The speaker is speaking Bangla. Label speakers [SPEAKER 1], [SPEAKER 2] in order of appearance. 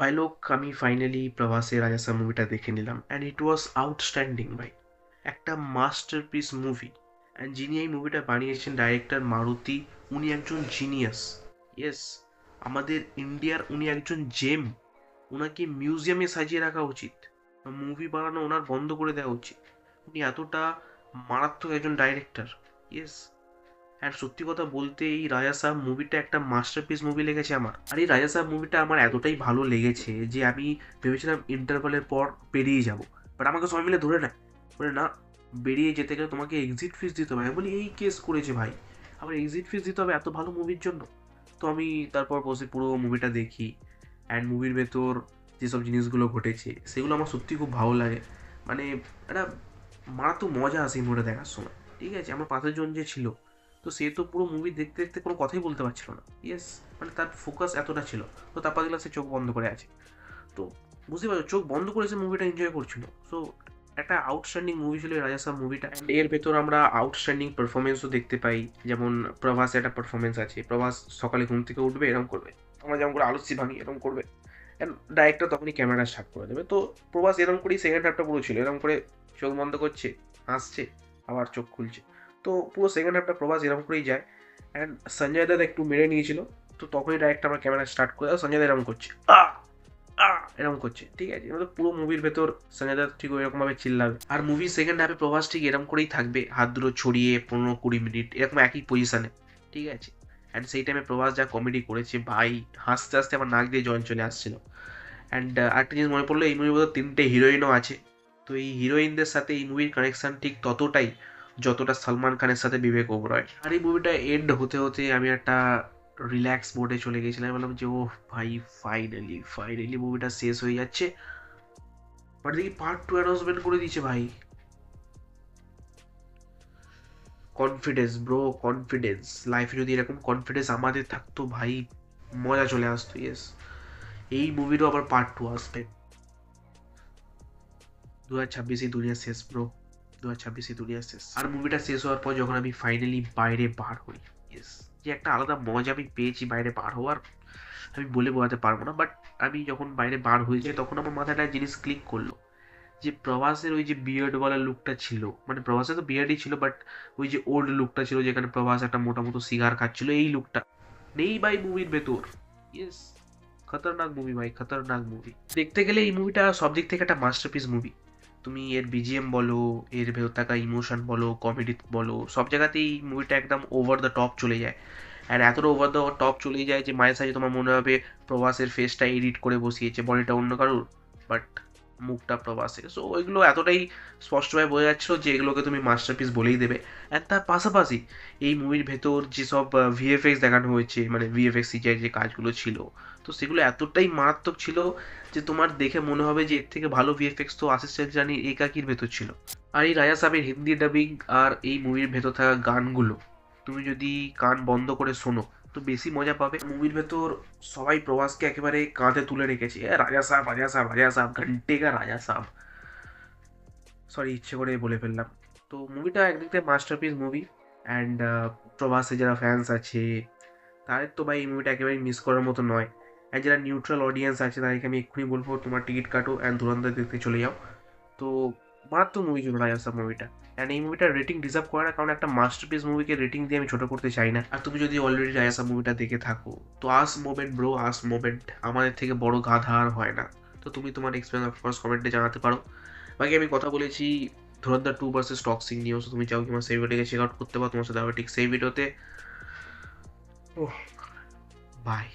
[SPEAKER 1] ভাই লোক, আমি ফাইনালি প্রভাসের রাজা মুভিটা দেখে নিলাম অ্যান্ড ইট ওয়াজ আউটস্ট্যান্ডিং ভাই। একটা মাস্টারপিস মুভি। অ্যান্ড যিনি এই মুভিটা বানিয়েছেন, ডাইরেক্টর মারুতি, উনি একজন জিনিয়াস। ইয়েস, আমাদের ইন্ডিয়ার উনি একজন জেম। ওনাকে মিউজিয়ামে সাজিয়ে রাখা উচিত, মুভি বানানো ওনার বন্ধ করে দেওয়া উচিত। উনি এতটা মারাত্মক একজন ডাইরেক্টর। ইয়েস। আর সত্যি কথা বলতে, এই রাজা সাহেব মুভিটা একটা মাস্টারপিস মুভি লেগেছে আমার। আর এই রাজা সাহেব মুভিটা আমার এতটাই ভালো লেগেছে যে আমি ভেবেছিলাম ইন্টারভালের পর বেরিয়ে যাব। বাট আমাকে সবাই মিলে ধরে নেয়, বলে না, বেরিয়ে যেতে গেলে তোমাকে এক্সিট ফিস দিতে হবে। আমি বলি এই কেস করেছে ভাই, আবার এক্সিট ফিস দিতে হবে এত ভালো মুভির জন্য? তো আমি তারপর বসে পুরো মুভিটা দেখি। অ্যান্ড মুভির ভেতর যেসব জিনিসগুলো ঘটেছে সেগুলো আমার সত্যি খুব ভালো লাগে। মানে একটা মারাত্মক মজা আসে এই মুভিটা দেখার সময়। ঠিক আছে, আমার পাশের জন যে ছিল, তো সে তো পুরো মুভি দেখতে দেখতে কোনো কথাই বলতে পারছিল না। ইয়েস, মানে তার ফোকাস এতটা ছিল। তো তারপর দেখলাম সে চোখ বন্ধ করে আছে। তো বুঝতে পারছো, চোখ বন্ধ করে সে মুভিটা এনজয় করছিল। সো একটা আউটস্ট্যান্ডিং মুভি ছিল এই রাজা সাহেব মুভিটা। অ্যান্ড এর ভেতর আমরা আউটস্ট্যান্ডিং পারফরমেন্সও দেখতে পাই। যেমন প্রভাস একটা পারফরমেন্স আছে, প্রভাস সকালে ঘুম থেকে উঠবে এরকম করবে, আমরা যেমন করে আলস্যি ভাঙি এরকম করবে, অ্যান্ড ডাইরেক্টর তখনই ক্যামেরা স্টার্ট করে দেবে। তো প্রভাস এরকম করেই সেকেন্ড হাফটা পুরো ছিল, এরকম করে চোখ বন্ধ করছে, হাসছে, আবার চোখ খুলছে। তো পুরো সেকেন্ড হাফটা প্রভাস এরকম করেই যায়। অ্যান্ড সঞ্জয় দাদা একটু মেরে নিয়েছিল, তো তখনই ডাইরেক্ট আমার ক্যামেরা স্টার্ট করে দেয়, সঞ্জয় দা এরকম করছে, এরকম করছে। ঠিক আছে, মানে পুরো মুভির ভেতর সঞ্জয় দত্ত ঠিক এরকম ভাবে চিল্লাবে। আর মুভির সেকেন্ড হাফে প্রভাস ঠিক এরকম করেই থাকবে, হাত দুটো ছড়িয়ে 15-20 মিনিট এরকম একই পজিশনে। ঠিক আছে, অ্যান্ড সেই টাইমে প্রভাস যা কমেডি করেছে ভাই, হাসতে হাসতে আমার নাক দিয়ে জল চলে আসছিল। অ্যান্ড আরেকটা জিনিস মনে পড়লো, এই মুভির মধ্যে 3টে হিরোইনও আছে। তো এই হিরোইনদের সাথে এই মুভির কানেকশন ঠিক ততটাই যতটা সালমান খানের সাথে বিবেক ওবরয়। আর এই মুভিটা এন্ড হতে হতে আমি একটা রিল্যাক্স মোডে চলে গেছিলাম। বললাম যে ও ভাই, ফাইনালি ফাইনালি মুভিটা শেষ হয়ে যাচ্ছে। বাট দেখি পার্ট 2 অ্যানাউন্সমেন্ট করে দিয়েছে ভাই। Confidence bro, confidence. লাইফে যদি এরকম কনফিডেন্স আমাদের থাকতো ভাই, মজা চলে আসতো। ইয়েস, এই মুভিরও আবার পার্ট 2 আসবে। 2026 দুনিয়া শেষ ব্রো, 2026 দুনিয়া শেষ। আর মুভিটা শেষ হওয়ার পর যখন আমি ফাইনালি বাইরে বার হই, ইয়েস, যে একটা আলাদা মজা আমি পেয়েছি বাইরে বার হওয়ার, আমি বলে বোঝাতে পারবো না। বাট আমি যখন বাইরে বার হয়েছি তখন আমার মাথায় একটা জিনিস ক্লিক করলো, যে প্রভাসের ওই যে বিয়ার্ড ওয়ালা লুকটা ছিল, মানে প্রভাসের তো বিয়ার্ডই ছিল, বাট ওই যে ওল্ড লুকটা ছিল যেখানে প্রভাস একটা মোটা মতো সিগার খাচ্ছিল, এই লুকটা নেই ভাই মুভির ভেতর। ইয়েস, খতরনাক মুভি ভাই, খতরনাক মুভি। দেখতে গেলে এই মুভিটা সব দিক থেকে একটা মাস্টারপিস মুভি। তুমি এর বিজিএম বলো, এর ভেতর থাকা ইমোশন বলো, কমেডি বলো, সব জায়গাতেই এই মুভিটা একদম ওভার দ্য টপ চলে যায়। আর এতটা ওভার দ্য টপ চলে যায় যে মাঝে সাঝে তোমার মনে হবে প্রভাসের ফেসটা এডিট করে বসিয়েছে, বডিটা অন্য কারোর, বাট মুখটা প্রভাসের। সো ওইগুলো এতটাই স্পষ্টভাবে বোঝা যাচ্ছিল যে এগুলোকে তুমি মাস্টারপিস বলেই দেবে। আর তার পাশাপাশি এই মুভির ভেতর যেসব ভিএফএক্স দেখানো হয়েছে, মানে ভিএফএক্স সিজিআই যে কাজগুলো ছিল, তো সেগুলো এতটাই মারাত্মক ছিল যে তোমার দেখে মনে হবে যে এর থেকে ভালো ভিএফএক্স তো আশিস চৌধুরী একাকির ভেতর ছিল। আর এই রাজা সাহেবের হিন্দি ডাবিং আর এই মুভির ভেতর থাকা গানগুলো তুমি যদি কান বন্ধ করে শোনো তো বেশি মজা পাবে। মুভির ভেতর সবাই প্রভাসকে একেবারে কাঁধে তুলে রেখেছে, রাজা সাহেব, রাজা সাহেব, রাজা সাহেব, ঘন্টে কা রাজা সাহেব। সরি, ইচ্ছে করে বলে ফেললাম। তো মুভিটা একদিক থেকে মাস্টারপিস মুভি। অ্যান্ড প্রভাসে যারা ফ্যান্স আছে তাদের তো ভাই এই মুভিটা একেবারেই মিস করার মতো নয়। আর যারা নিউট্রাল অডিয়েন্স আছে তাদেরকে আমি এক্ষুনি বলবো তোমার টিকিট কাটো অ্যান্ড ধুরন্ধর দেখতে চলে যাও। তো মারাত্মক মুভি ছিল রাজা সাহেব মুভিটা। অ্যান্ড এই মুভিটা রেটিং ডিজার্ভ করে না, কারণ একটা মাস্টারপিস মুভিকে রেটিং দিয়ে আমি ছোট করতে চাই না। আর তুমি যদি অলরেডি রাজা সাহেব মুভিটা দেখে থাকো তো আস মোমেন্ট ব্রো, আস মোমেন্ট। আমাদের থেকে বড় গাধা আর হয় না। তো তুমি তোমার এক্সপিরিয়েন্স অফকোর্স কমেন্টে জানাতে পারো। বাকি আমি কথা বলেছি ধুরন্ধর 2 ভার্সেস টক্সিক নিয়েও, তুমি চাও কি আমার সেই ভিডিওকে চেক আউট করতে পারো, তোমার সাথে আবার ঠিক সেই ভিডিওতে। ওহ, বাই।